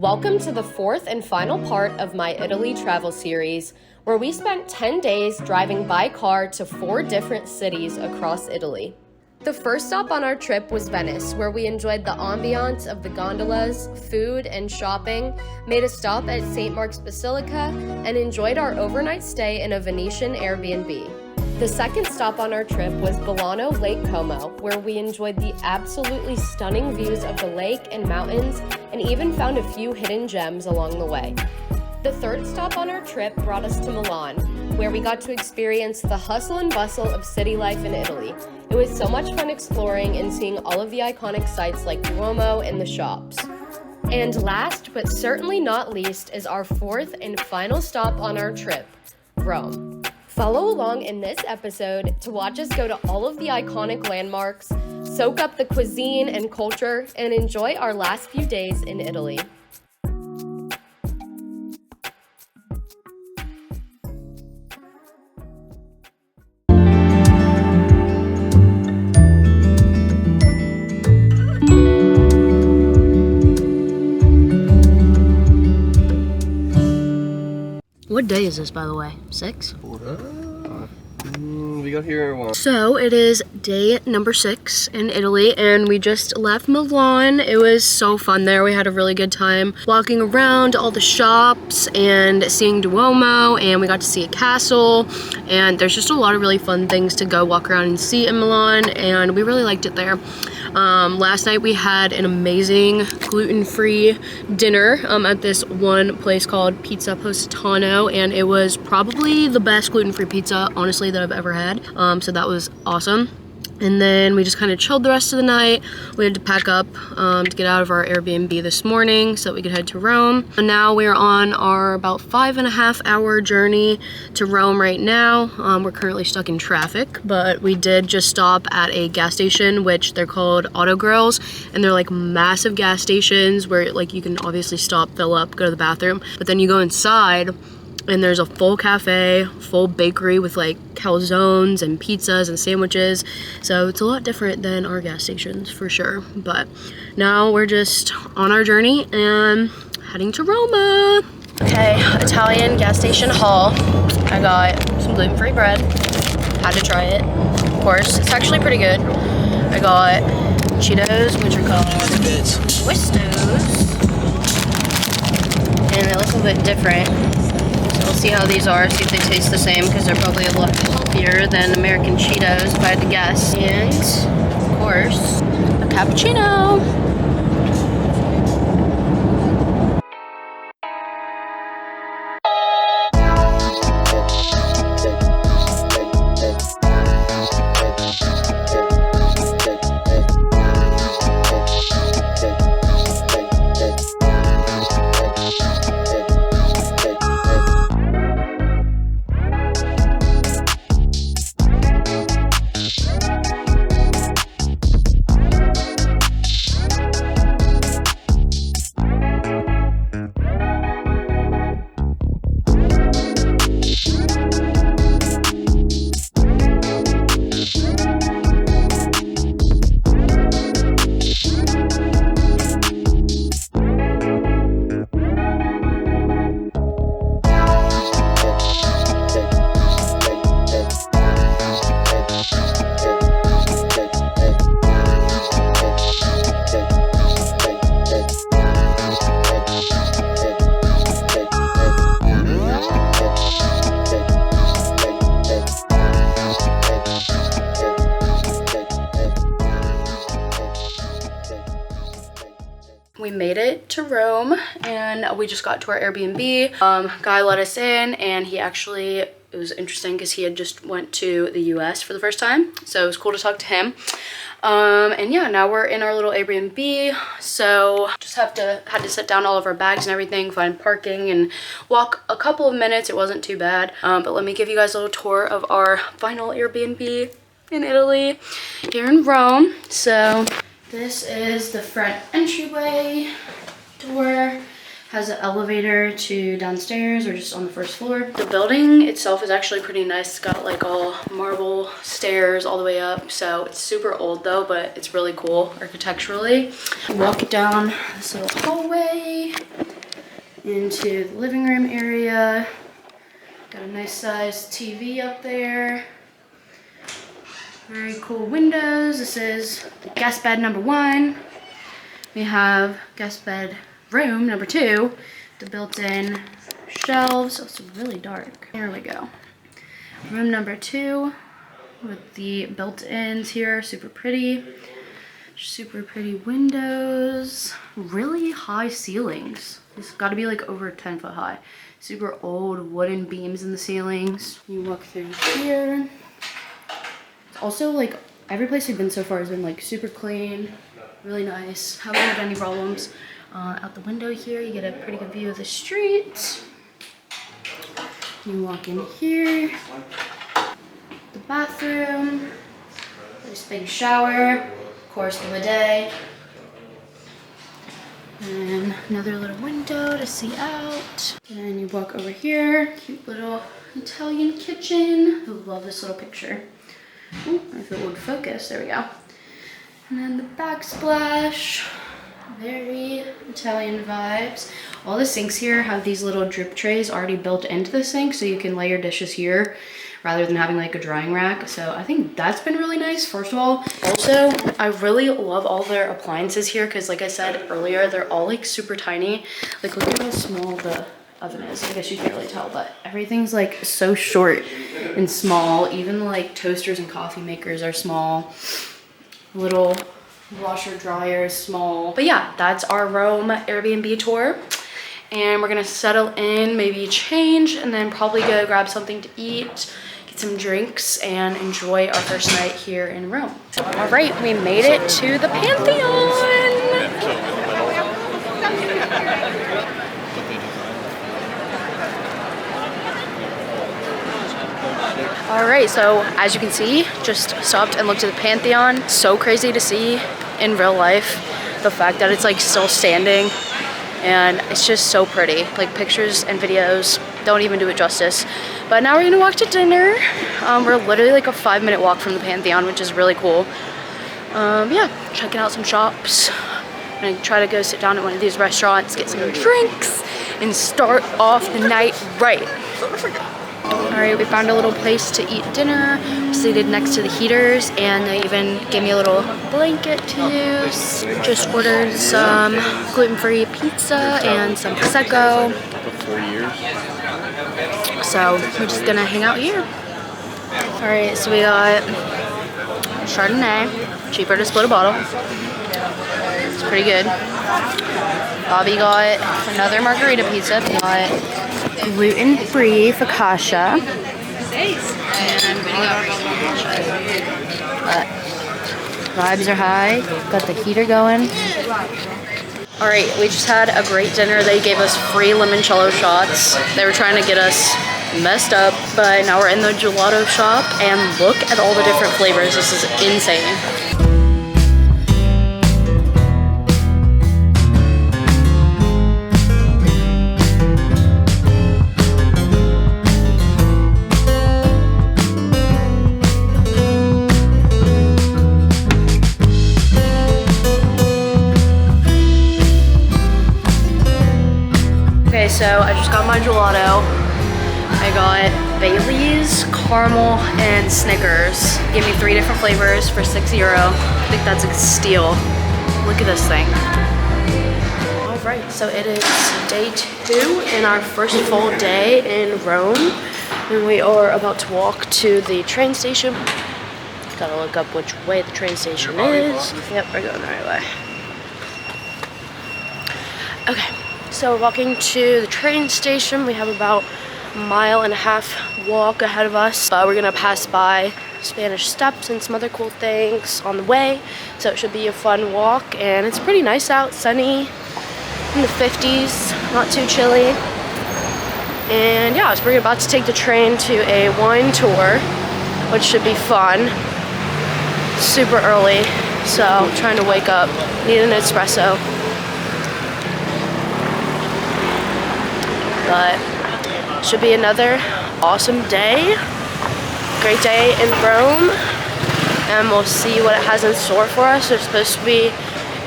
Welcome to the fourth and final part of my Italy travel series, where we spent 10 days driving by car to 4 different cities across Italy. The first stop on our trip was Venice, where we enjoyed the ambiance of the gondolas, food, and shopping, made a stop at St. Mark's Basilica, and enjoyed our overnight stay in a Venetian Airbnb. The second stop on our trip was Bolano Lake Como, where we enjoyed the absolutely stunning views of the lake and mountains, and even found a few hidden gems along the way. The third stop on our trip brought us to Milan, where we got to experience the hustle and bustle of city life in Italy. It was so much fun exploring and seeing all of the iconic sites like Duomo and the shops. And last, but certainly not least, is our fourth and final stop on our trip, Rome. Follow along in this episode to watch us go to all of the iconic landmarks, soak up the cuisine and culture, and enjoy our last few days in Italy. What day is this, by the way? 6? We got here one. So it is day number 6 in Italy, and we just left Milan. It was so fun there. We had a really good time walking around all the shops and seeing Duomo, and we got to see a castle, and there's just a lot of really fun things to go walk around and see in Milan, and we really liked it there. Last night we had an amazing gluten-free dinner at this one place called Pizza Positano, and it was probably the best gluten-free pizza, honestly, that I've ever had. So that was awesome. And then we just kind of chilled the rest of the night. We had to pack up to get out of our Airbnb this morning so that we could head to Rome. And now we're on our about 5.5 hour journey to Rome right now. We're currently stuck in traffic, but we did just stop at a gas station, which they're called autogrills, and they're like massive gas stations where like you can obviously stop, fill up, go to the bathroom, but then you go inside and there's a full cafe, full bakery with like calzones and pizzas and sandwiches. So it's a lot different than our gas stations for sure. But now we're just on our journey and heading to Roma. Okay, Italian gas station haul. I got some gluten-free bread. Had to try it, of course. It's actually pretty good. I got Cheetos, which are called Twistos. And they look a bit different. We'll see how these are, see if they taste the same, because they're probably a lot healthier than American Cheetos, if I had to guess. And, of course, a cappuccino. We made it to Rome and we just got to our Airbnb. Guy let us in, and it was interesting because he had just went to the US for the first time. So it was cool to talk to him. And yeah, now we're in our little Airbnb. So just had to set down all of our bags and everything, find parking, and walk a couple of minutes. It wasn't too bad. But let me give you guys a little tour of our final Airbnb in Italy here in Rome. So this is the front entryway door. Has an elevator to downstairs or just on the first floor. The building itself is actually pretty nice. It's got like all marble stairs all the way up. So it's super old though, but it's really cool architecturally. You walk down this little hallway into the living room area. Got a nice sized TV up there. Very cool windows. This is guest bed number 1. We have guest bed room number 2. The built-in shelves. Oh, it's really dark. There we go. Room number 2 with the built-ins here. Super pretty. Super pretty windows. Really high ceilings. It's got to be like over 10 foot high. Super old wooden beams in the ceilings. You walk through here. Also, like, every place we've been so far has been like super clean, really nice. Haven't had any problems. Out the window here, you get a pretty good view of the street. You walk in here. The bathroom. Nice big shower. Of course, the bidet. And another little window to see out. And you walk over here. Cute little Italian kitchen. I love this little picture. Ooh, if it would focus, there we go. And then the backsplash, very Italian vibes. All the sinks here have these little drip trays already built into the sink, so you can lay your dishes here rather than having like a drying rack. So I think that's been really nice, first of all. Also, I really love all their appliances here because like I said earlier, they're all like super tiny. Like look at how small the oven is. I guess you can't really tell, but everything's like so short and small. Even like toasters and coffee makers are small. Little washer dryer is small. But yeah, that's our Rome Airbnb tour. And we're gonna settle in, maybe change, and then probably go grab something to eat, get some drinks, and enjoy our first night here in Rome. All right, we made it to the Pantheon. All right, so as you can see, just stopped and looked at the Pantheon. So crazy to see in real life. The fact that it's like still standing and it's just so pretty. Like pictures and videos don't even do it justice. But now we're gonna walk to dinner. We're literally like a 5-minute walk from the Pantheon, which is really cool. Yeah, checking out some shops. I'm gonna try to go sit down at one of these restaurants, get some drinks, and start off the night right. All right, we found a little place to eat dinner. We're seated next to the heaters, and they even gave me a little blanket to use. Just ordered some gluten-free pizza and some prosecco. So we're just gonna hang out here. All right, so we got Chardonnay, cheaper to split a bottle. It's pretty good. Bobby got another margarita pizza. We got gluten-free focaccia. And vibes are high. Got the heater going. All right, we just had a great dinner. They gave us free limoncello shots. They were trying to get us messed up, but now we're in the gelato shop and look at all the different flavors. This is insane. So I just got my gelato. I got Bailey's, caramel, and Snickers. Gave me 3 different flavors for €6. I think that's a steal. Look at this thing. All right, so it is day 2 in our first full day in Rome. And we are about to walk to the train station. Gotta look up which way the train station is. Yep, we're going the right way. Okay. So we're walking to the train station. We have about a 1.5 mile walk ahead of us, but we're gonna pass by Spanish Steps and some other cool things on the way. So it should be a fun walk, and it's pretty nice out, sunny, in the 50s, not too chilly. And yeah, so we're about to take the train to a wine tour, which should be fun. Super early, so I'm trying to wake up, need an espresso. But should be another awesome day. Great day in Rome. And we'll see what it has in store for us. They're supposed to be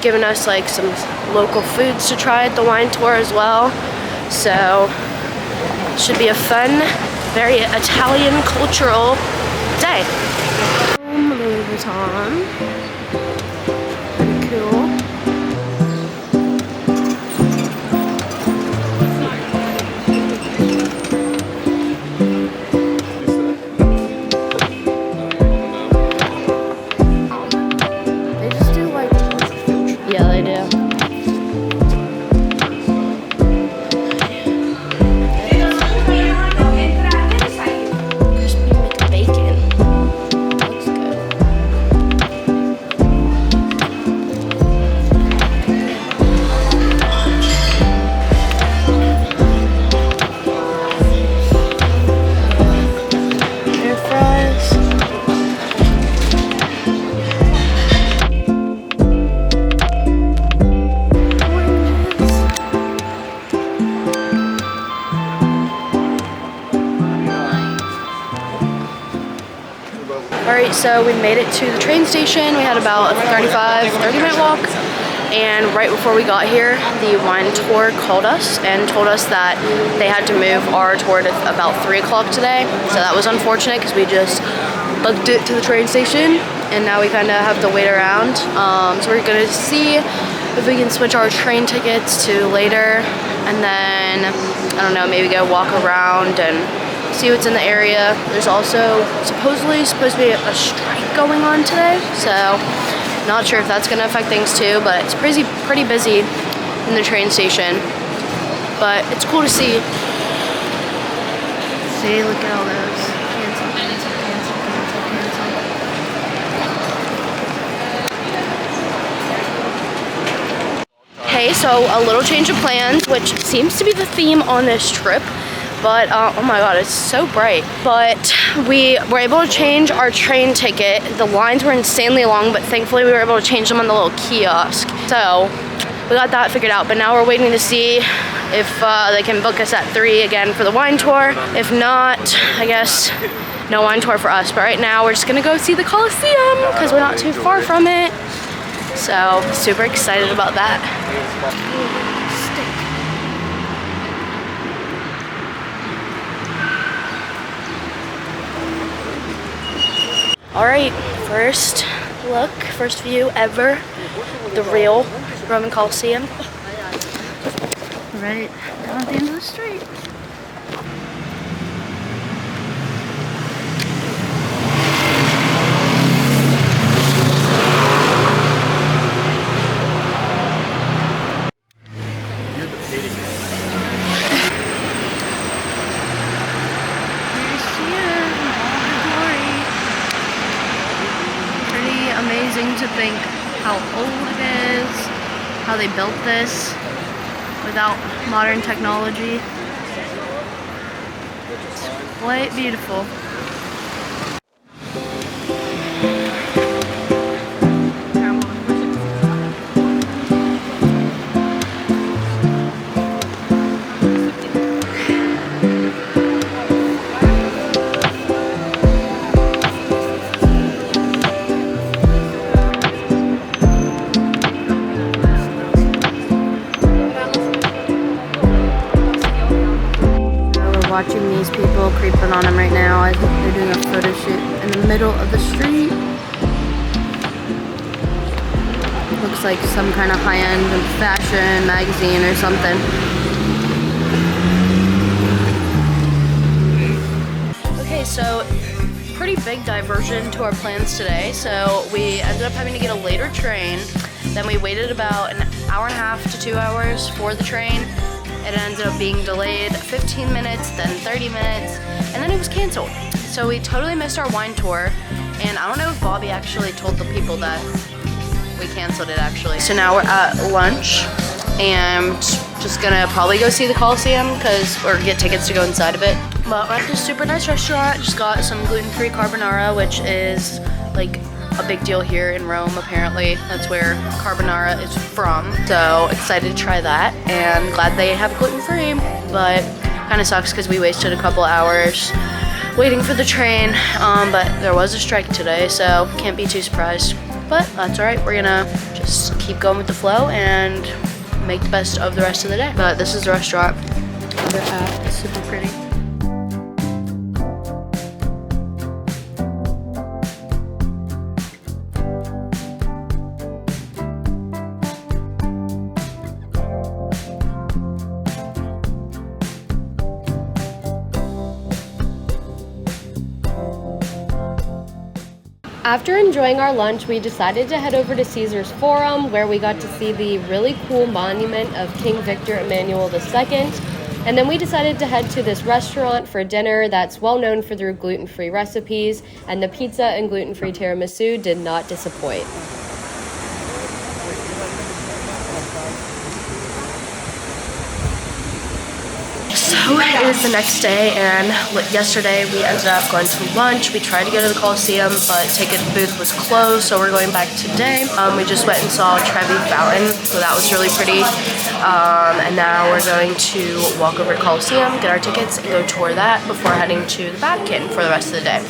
giving us like some local foods to try at the wine tour as well. So should be a fun, very Italian cultural day. Louis Vuitton. Pretty cool. They just do like, yeah, they do. Alright, so we made it to the train station. We had about a 30-minute walk. And right before we got here, the wine tour called us and told us that they had to move our tour to about 3 o'clock today. So that was unfortunate because we just booked it to the train station and now we kind of have to wait around. So we're going to see if we can switch our train tickets to later and then, I don't know, maybe go walk around and see what's in the area. There's also supposedly supposed to be a strike going on today, so not sure if that's going to affect things too, but it's pretty busy in the train station. But it's cool to see. See, look at all those. Cancel, cancel, cancel, cancel, cancel. Hey, so a little change of plans, which seems to be the theme on this trip. But, oh my god, it's so bright. But we were able to change our train ticket. The lines were insanely long, but thankfully we were able to change them on the little kiosk. So, we got that figured out. But now we're waiting to see if they can book us at 3 again for the wine tour. If not, I guess no wine tour for us. But right now, we're just gonna go see the Colosseum because we're not too far from it. So, super excited about that. Alright, first look, first view ever, the real Roman Colosseum. Right down at the end of the street. Amazing to think how old it is, how they built this without modern technology. It's quite beautiful. Watching these people creeping on him right now. I think they're doing a photo shoot in the middle of the street. Looks like some kind of high-end fashion magazine or something. Okay, so pretty big diversion to our plans today. So we ended up having to get a later train. Then we waited about an hour and a half to 2 hours for the train. It ended up being delayed 15 minutes, then 30 minutes, and then it was canceled. So we totally missed our wine tour, and I don't know if Bobby actually told the people that we canceled it actually. So now we're at lunch, and just gonna probably go see the Colosseum, or get tickets to go inside of it. But we're at this super nice restaurant, just got some gluten-free carbonara, which is like a big deal here in Rome, apparently. That's where carbonara is from. So excited to try that and glad they have gluten-free, but kind of sucks because we wasted a couple hours waiting for the train, but there was a strike today, so can't be too surprised. But that's all right, we're gonna just keep going with the flow and make the best of the rest of the day. But this is the restaurant. Another app, super pretty. After enjoying our lunch, we decided to head over to Caesar's Forum, where we got to see the really cool monument of King Victor Emmanuel II. And then we decided to head to this restaurant for dinner that's well known for their gluten-free recipes, and the pizza and gluten-free tiramisu did not disappoint. So it is the next day, and yesterday we ended up going to lunch. We tried to go to the Colosseum, but ticket booth was closed, so we're going back today. We just went and saw Trevi Fountain, so that was really pretty. And now we're going to walk over to Colosseum, get our tickets, and go tour that before heading to the Vatican for the rest of the day.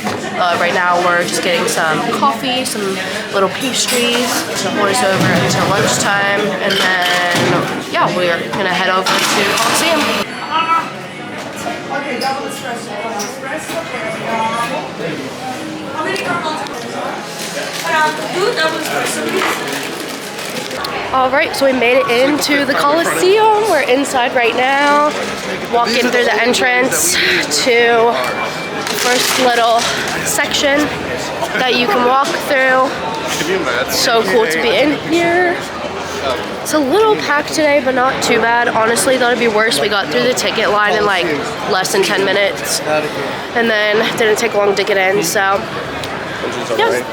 Right now we're just getting some coffee, some little pastries to hold us over until lunchtime, and then yeah, we're gonna head over to Colosseum. Okay, double espresso. How many two double espresso. Alright, so we made it into the Colosseum. We're inside right now, walking through the entrance to the first little section that you can walk through. It's so cool to be in here. It's a little packed today, but not too bad. Honestly, thought it'd be worse. We got through the ticket line in like less than 10 minutes, and then didn't take long to get in, so yes.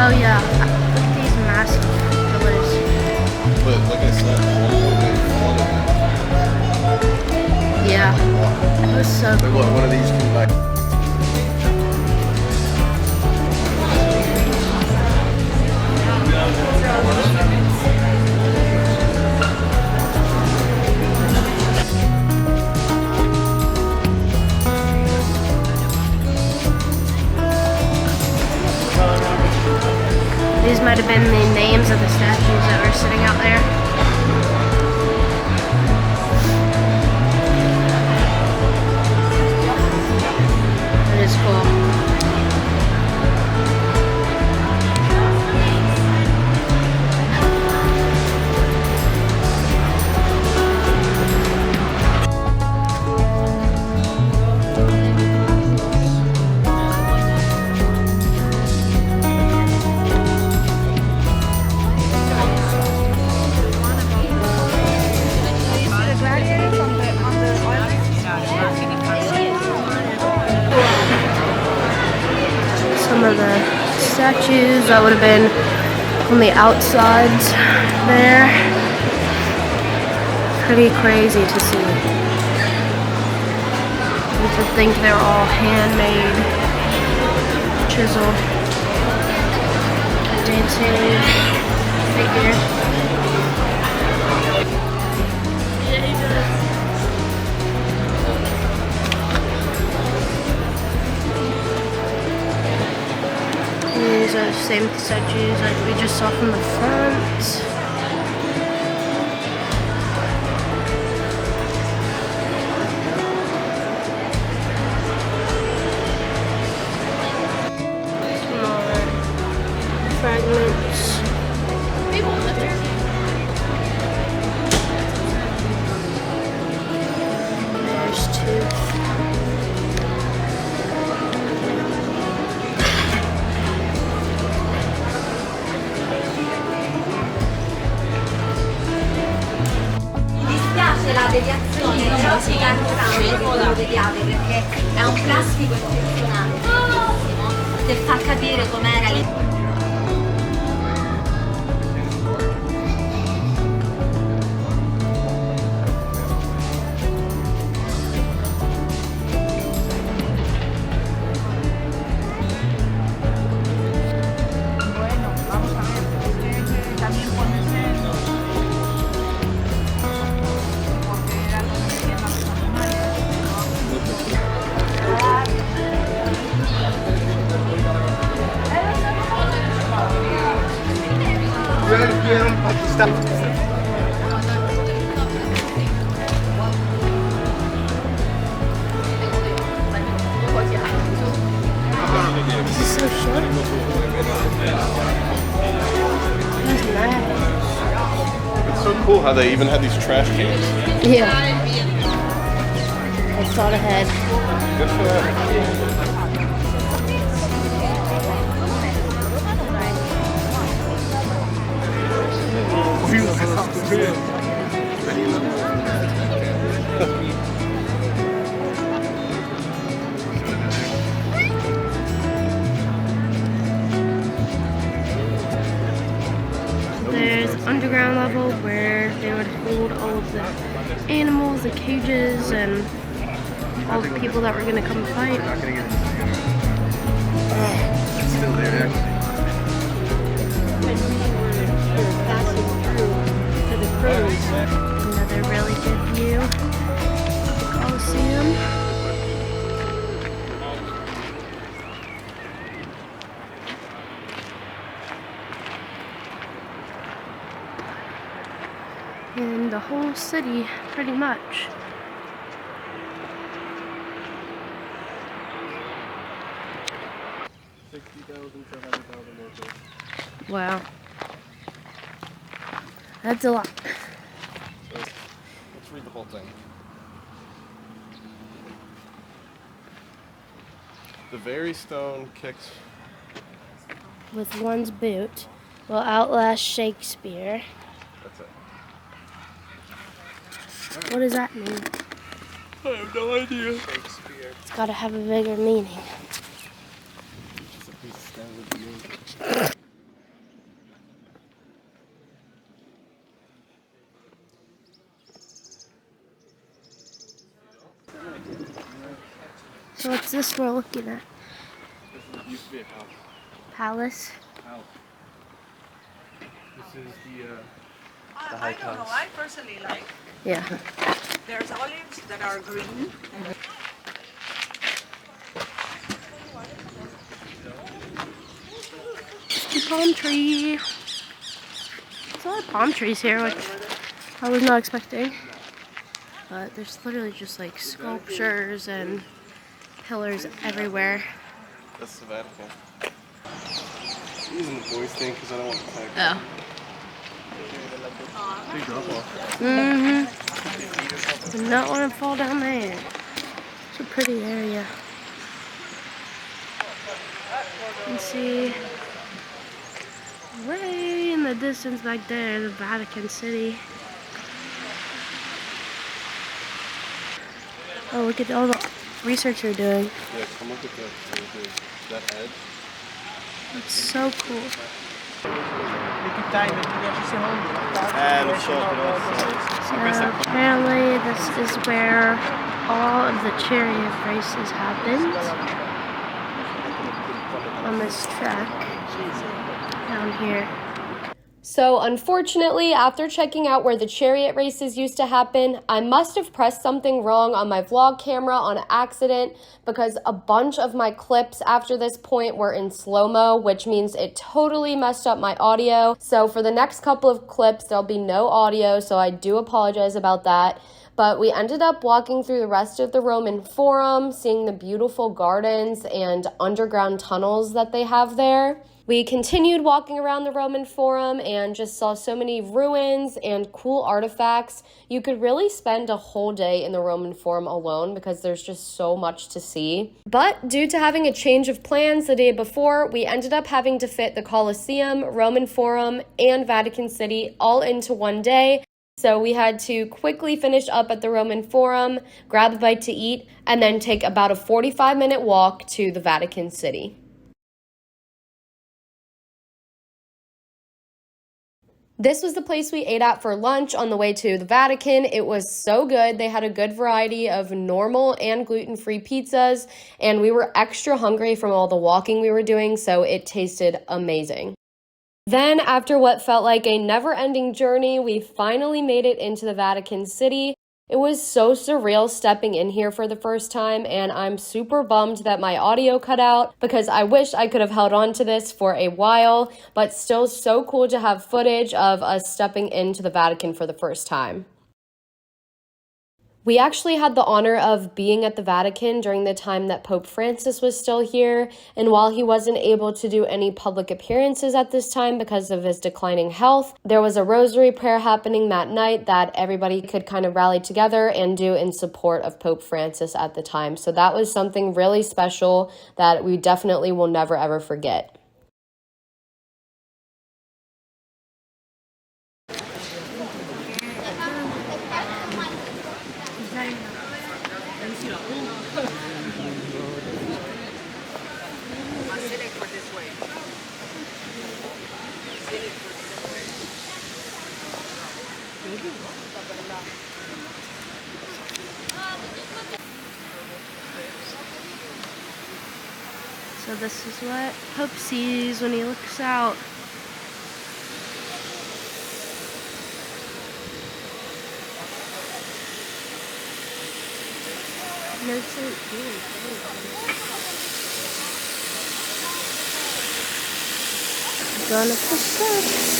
Oh yeah, look at these massive pillars. But like I said, Yeah, that was so cool. one of these can like. These might have been the names of the statues that were sitting out there. It is cool. Some of the statues that would have been on the outsides there. Pretty crazy to see. And to think they're all handmade, chiseled, dancing figure. These are the same statues that we just saw from the front. Smaller fragments. There's two. c'è la deviazione, però si lo vediate perché è un plastico impressionante, per far capire com'era le... This is so short. It's so cool how they even had these trash cans. Yeah. I thought ahead. Good for them. There's underground level where they would hold all of the animals, the cages, and all the people that were gonna come fight. It's still there. Another really good view of the Colosseum. And the whole city, pretty much. Wow. That's a lot. So, let's read the whole thing. The very stone kicks. With one's boot will outlast Shakespeare. That's it. What does that mean? I have no idea. It's gotta have a bigger meaning. Just a piece of standard music. So what's this we're looking at? This used to be a house. Palace? House. This is the I don't know. I personally like. Yeah. There's olives that are green. Palm tree. There's a lot of palm trees here, which I was not expecting. But there's literally just like sculptures and pillars everywhere. That's the Vatican. I'm using the voice thing because I don't want to tag. Oh. Big drop off. Mm-hmm. Do not want to fall down there. It's a pretty area. You can see way in the distance back there, the Vatican City. Oh, look at all the research you're doing. Yeah, come look at that edge. It's so cool. So apparently this is where all of the chariot races happened on this track down here. So unfortunately, after checking out where the chariot races used to happen, I must have pressed something wrong on my vlog camera on accident because a bunch of my clips after this point were in slow-mo, which means it totally messed up my audio. So for the next couple of clips, there'll be no audio, so I do apologize about that. But we ended up walking through the rest of the Roman Forum, seeing the beautiful gardens and underground tunnels that they have there. We continued walking around the Roman Forum and just saw so many ruins and cool artifacts. You could really spend a whole day in the Roman Forum alone because there's just so much to see. But due to having a change of plans the day before, we ended up having to fit the Colosseum, Roman Forum, and Vatican City all into one day. So we had to quickly finish up at the Roman Forum, grab a bite to eat, and then take about a 45-minute walk to the Vatican City. This was the place we ate at for lunch on the way to the Vatican. It was so good. They had a good variety of normal and gluten-free pizzas, and we were extra hungry from all the walking we were doing, so it tasted amazing. Then, after what felt like a never-ending journey, we finally made it into the Vatican City. It was so surreal stepping in here for the first time, and I'm super bummed that my audio cut out because I wish I could have held on to this for a while, but still so cool to have footage of us stepping into the Vatican for the first time. We actually had the honor of being at the Vatican during the time that Pope Francis was still here, and while he wasn't able to do any public appearances at this time because of his declining health, there was a rosary prayer happening that night that everybody could kind of rally together and do in support of Pope Francis at the time. So that was something really special that we definitely will never ever forget. Basilica this way. So this is what Pope sees when he looks out. No, so going up the steps.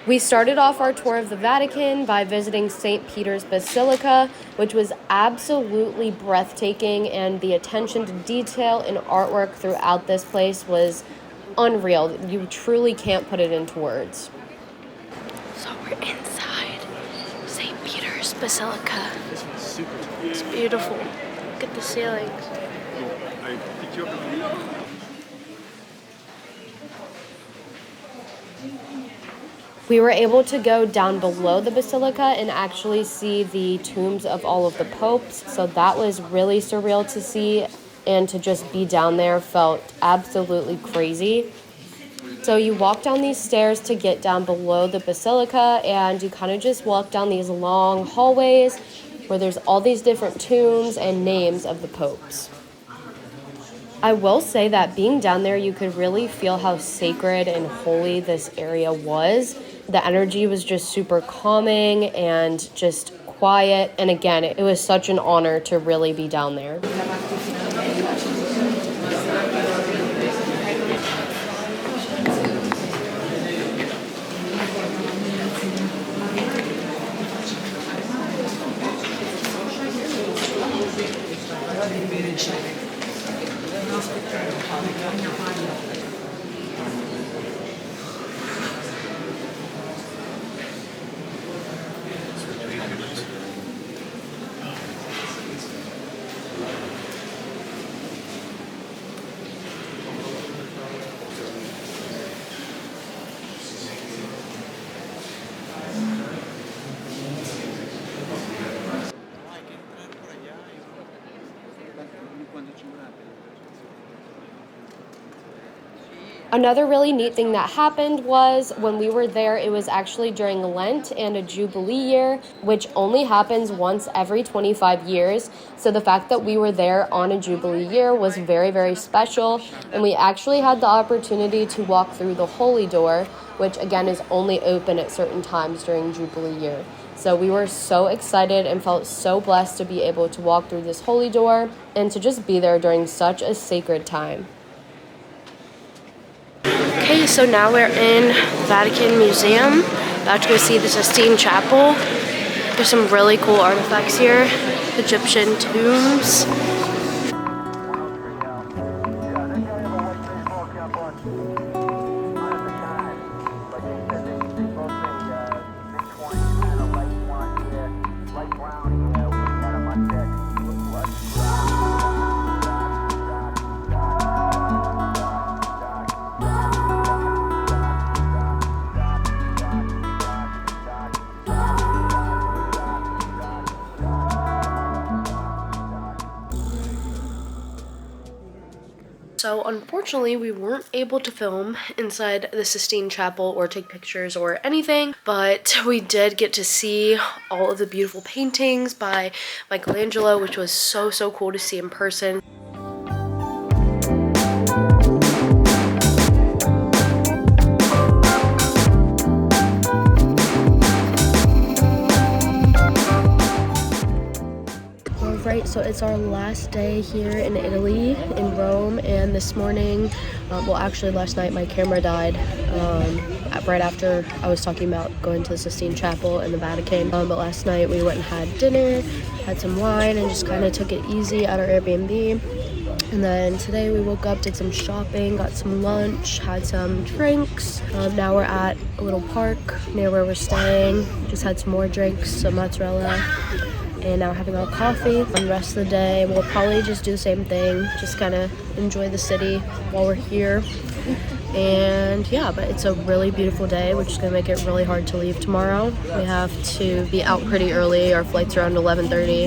We started off our tour of the Vatican by visiting St. Peter's Basilica, which was absolutely breathtaking, and the attention to detail and artwork throughout this place was unreal. You truly can't put it into words. So we're inside St. Peter's Basilica. This one's super tall. It's beautiful. Look at the ceilings. I picked you up. We were able to go down below the basilica and actually see the tombs of all of the popes, so that was really surreal to see, and to just be down there felt absolutely crazy. So you walk down these stairs to get down below the basilica, and you kind of just walk down these long hallways where there's all these different tombs and names of the popes. I will say that being down there, you could really feel how sacred and holy this area was. The energy was just super calming and just quiet. And again, it was such an honor to really be down there. Another really neat thing that happened was when we were there, it was actually during Lent and a Jubilee year, which only happens once every 25 years. So the fact that we were there on a Jubilee year was very, very special. And we actually had the opportunity to walk through the Holy Door, which again is only open at certain times during Jubilee year. So we were so excited and felt so blessed to be able to walk through this Holy Door and to just be there during such a sacred time. Okay, so now we're in Vatican Museum, about to go see the Sistine Chapel. There's some really cool artifacts here. Egyptian tombs. So unfortunately, we weren't able to film inside the Sistine Chapel or take pictures or anything, but we did get to see all of the beautiful paintings by Michelangelo, which was so cool to see in person. Right, so it's our last day here in Italy, in Rome, and this morning, well actually last night my camera died right after I was talking about going to the Sistine Chapel and the Vatican, but last night we went and had dinner, had some wine, and just kind of took it easy at our Airbnb. And then today we woke up, did some shopping, got some lunch, had some drinks. Now we're at a little park near where we're staying, just had some more drinks, some mozzarella. And now we're having our coffee. And the rest of the day, we'll probably just do the same thing, just kind of enjoy the city while we're here. And yeah, but it's a really beautiful day, which is gonna make it really hard to leave tomorrow. We have to be out pretty early. Our flight's around 11:30,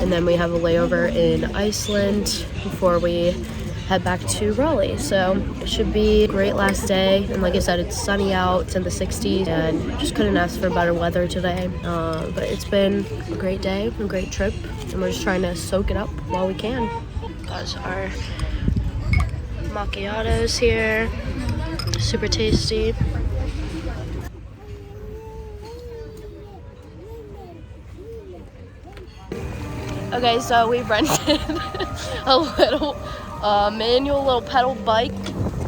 and then we have a layover in Iceland before we head back to Raleigh. So it should be a great last day, and like I said, it's sunny out, it's in the 60s, and just couldn't ask for better weather today. But it's been a great day, a great trip, and we're just trying to soak it up while we can. Got our macchiatos here, super tasty. Okay, so we rented a little manual little pedal bike,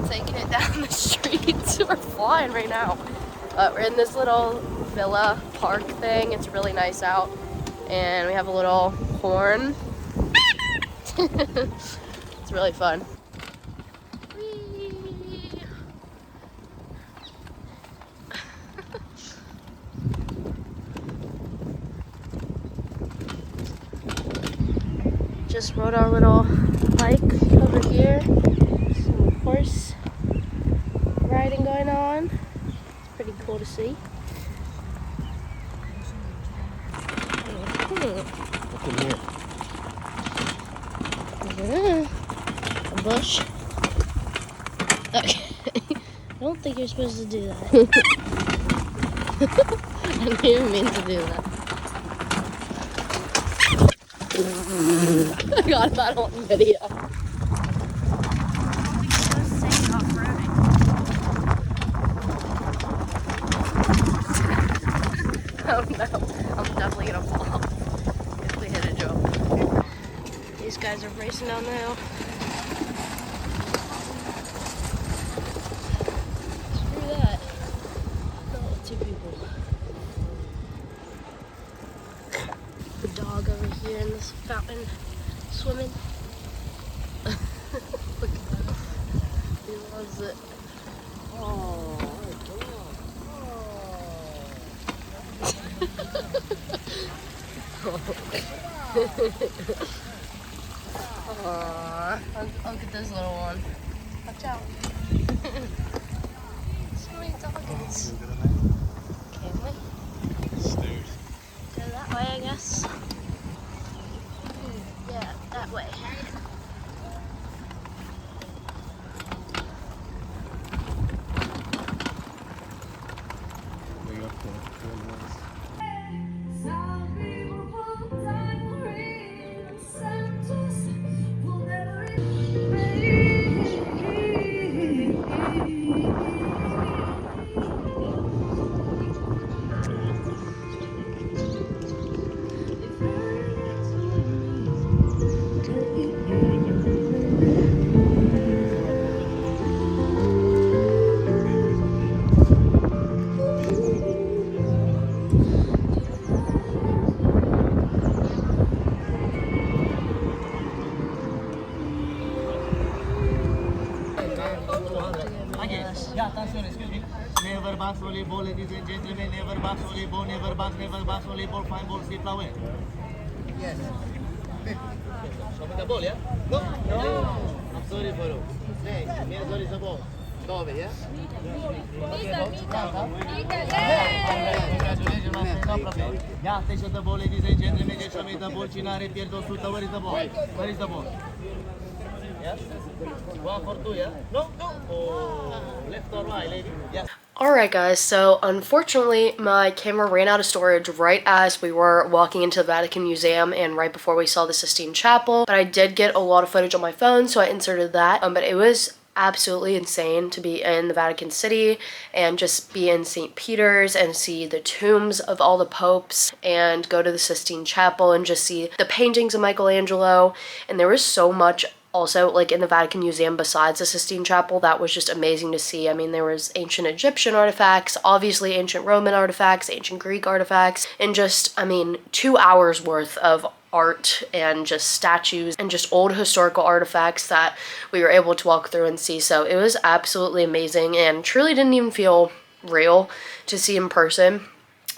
taking it down the streets. We're flying right now. We're in this little villa park thing. It's really nice out, and we have a little horn. It's really fun. Just rode our little bike over here. Some horse riding going on. It's pretty cool to see. A bush. Okay. I don't think you're supposed to do that. I didn't even mean to do that. I got that on video. Oh no, I'm definitely gonna fall if we hit a jump. These guys are racing down the hill. Screw that. Oh, two people. The dog over here in this fountain swimming. Look at that. He loves it. Oh, Aww. Look at this little one. Watch out. Sweet doggos. Can we? Stairs. Go that way, I guess. Yeah, that way. box, only ball, ladies and gentlemen. Never box, only ball, never box, only ball. 5 balls, keep away. Yes. Show me the ball, yeah? No. I'm sorry for you. Hey, where is the ball? Dove, yeah? Congratulations, yeah, take the ball, ladies and gentlemen. Just show me the ball. Cinare pierdo suta. Where is the ball? Where is the ball? Yes? 1 for 2, yeah? No. Oh, left or right, lady? Yes. Alright guys, so unfortunately my camera ran out of storage right as we were walking into the Vatican Museum and right before we saw the Sistine Chapel, but I did get a lot of footage on my phone, so I inserted that. But it was absolutely insane to be in the Vatican City and just be in St. Peter's and see the tombs of all the popes and go to the Sistine Chapel and just see the paintings of Michelangelo. And there was so much also like in the Vatican Museum besides the Sistine Chapel that was just amazing to see. I mean, there was ancient Egyptian artifacts, obviously ancient Roman artifacts, ancient Greek artifacts, and just, I mean, 2 hours worth of art and just statues and just old historical artifacts that we were able to walk through and see. So it was absolutely amazing and truly didn't even feel real to see in person.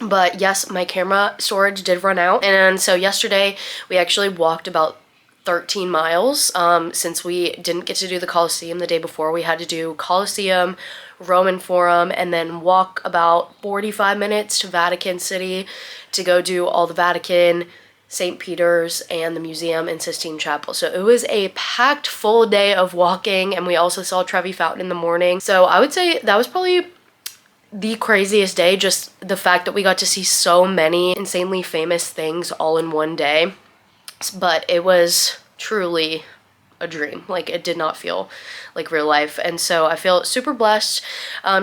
But yes, my camera storage did run out, and so yesterday we actually walked about 13 miles. Since we didn't get to do the Colosseum the day before, we had to do Colosseum, Roman Forum, and then walk about 45 minutes to Vatican City to go do all the Vatican, St. Peter's, and the museum and Sistine Chapel. So it was a packed full day of walking, and we also saw Trevi Fountain in the morning. So I would say that was probably the craziest day, just the fact that we got to see so many insanely famous things all in one day. But it was truly a dream. Like, it did not feel like real life, and so I feel super blessed.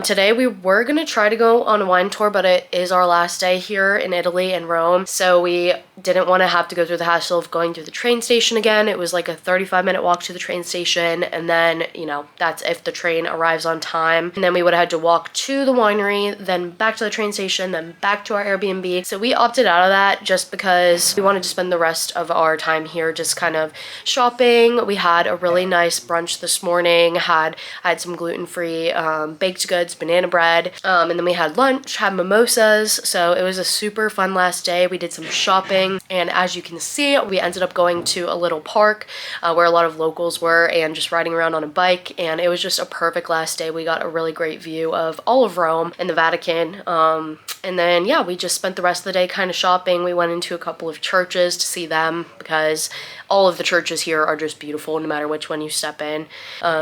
Today we were gonna try to go on a wine tour, but it is our last day here in Italy and Rome, so we didn't want to have to go through the hassle of going through the train station again. It was like a 35-minute walk to the train station, and then, you know, that's if the train arrives on time, and then we would have had to walk to the winery, then back to the train station, then back to our Airbnb. So we opted out of that just because we wanted to spend the rest of our time here just kind of shopping. We had a really nice brunch this morning. I had some gluten-free baked goods, banana bread, and then we had lunch, had mimosas. So it was a super fun last day. We did some shopping, and as you can see, we ended up going to a little park where a lot of locals were and just riding around on a bike, and it was just a perfect last day. We got a really great view of all of Rome and the Vatican, and then yeah, we just spent the rest of the day kind of shopping. We went into a couple of churches to see them because all of the churches here are just beautiful no matter which one you step in.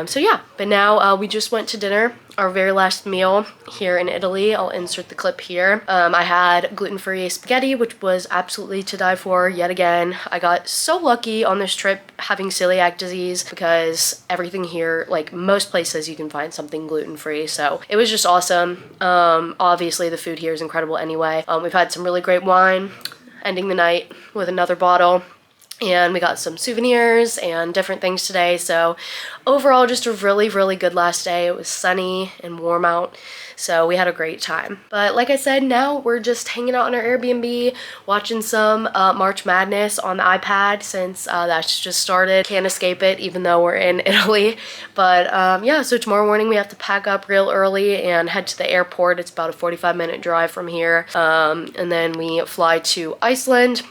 So yeah, but now we just went to dinner, our very last meal here in Italy. I'll insert the clip here. I had gluten-free spaghetti, which was absolutely to die for yet again. I got so lucky on this trip having celiac disease because everything here, like most places, you can find something gluten-free. So it was just awesome. Obviously the food here is incredible anyway. We've had some really great wine, ending the night with another bottle. And we got some souvenirs and different things today. So overall, just a really, really good last day. It was sunny and warm out, so we had a great time. But like I said, now we're just hanging out on our Airbnb, watching some March Madness on the iPad since that's just started. Can't escape it, even though we're in Italy. But yeah, so tomorrow morning we have to pack up real early and head to the airport. It's about a 45-minute drive from here. And then we fly to Iceland.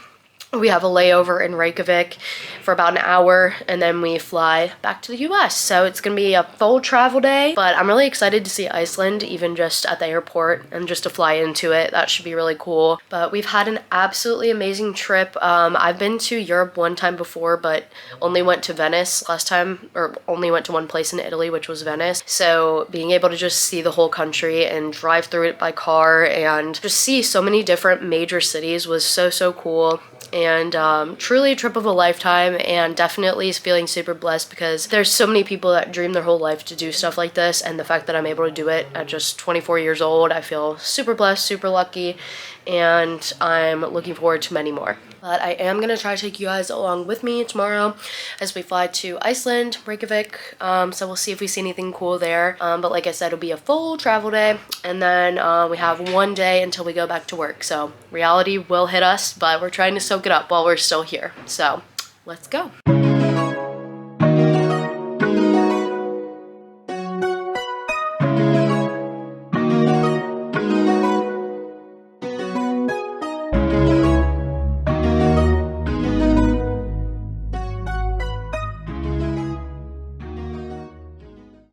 We have a layover in Reykjavik for about an hour, and then we fly back to the US. So it's gonna be a full travel day, but I'm really excited to see Iceland, even just at the airport and just to fly into it. That should be really cool. But we've had an absolutely amazing trip. I've been to Europe one time before, but only went to Venice last time, or only went to one place in Italy, which was Venice. So being able to just see the whole country and drive through it by car and just see so many different major cities was so, so cool. And truly a trip of a lifetime, and definitely feeling super blessed because there's so many people that dream their whole life to do stuff like this, and the fact that I'm able to do it at just 24 years old, I feel super blessed, super lucky, and I'm looking forward to many more. But I am going to try to take you guys along with me tomorrow as we fly to Iceland, Reykjavik, so we'll see if we see anything cool there. But like I said, it'll be a full travel day, and then we have one day until we go back to work. So reality will hit us, but we're trying to soak it up while we're still here. So let's go.